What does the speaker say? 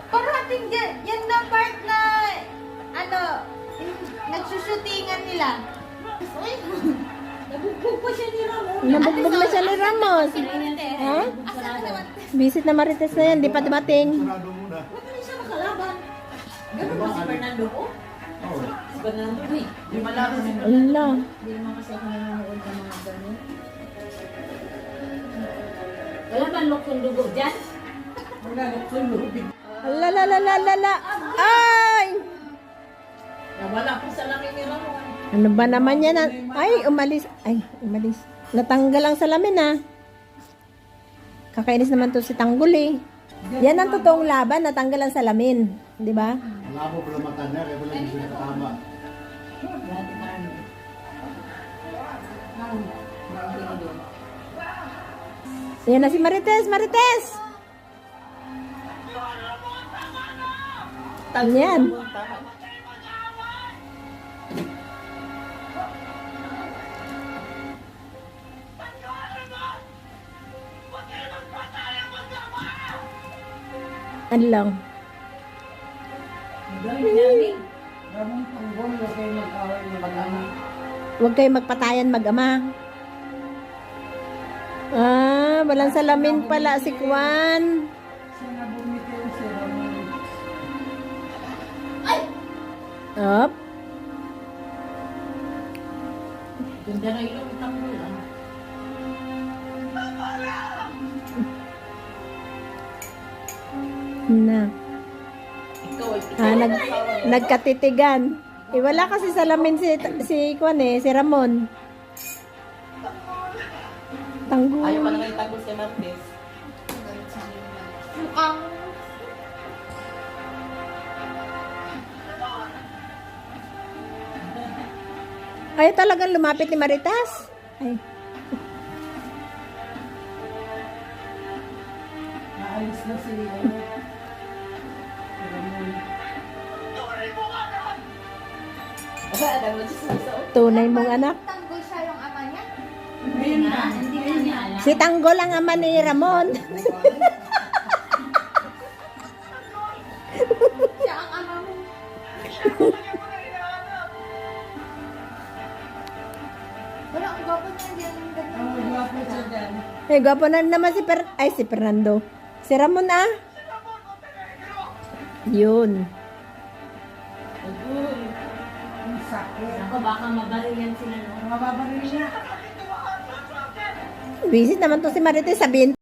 Parating dyan, yan na part na, ano, nagsushootingan nila. Uy, nabugbog pa siya ni Ramos. Nabugbog na siya ni Ramos. Ha? Asa ka naman? Visit na Marites na yan, di pa dumating. Sarado muna. Huwag na siya makalaban. Ganun ba si Fernando ko? Oo. Si Fernando, uy. Di malakas si Ala. Hindi naman kasi ako nanonood ng mga ganun. Wala ba lokong dugo dyan? Wala, nakulubig. Ala, la, la, la, la, la. Ay! Nawala po sa lamin ni Ramon. Ano ba naman yan? Ay, umalis. Ay, umalis. Natanggal ang salamin, ha? Kakainis naman to si Tanggol, eh. Yan ang totoong laban, natanggal ang salamin. Di ba? Wala po pala mata niya, kaya wala hindi siya nakatama. Yan na si Marites, Marites! Yan. Ano lang? Huwag kayo magpatayan mag-ama. Ah, walang salamin pala si Kwan. Up. Ganda na ilong Tanggol, ah. Na. Ikaw ay Nagkatitigan. Eh, wala kasi salamin si Kwan eh, si Ramon. Tanggol. ayaw pa naman Tanggol si Martes. Mukhang Ay, talagang lumapit ni Maritas. Ay. Naalis na si Tunay mong anak. Tanggol siya yung ama niya? Ngayon na. Hindi na niya alam. Si Tanggol ang ama ni Ramon. Siya ang ama mo. Wala, ang gwapo niya yan. Eh, gwapo na naman si Fernando. Si Ramon ah. Yun. Ako, baka mabaril yan sila. Visit naman to si Marites, sabihin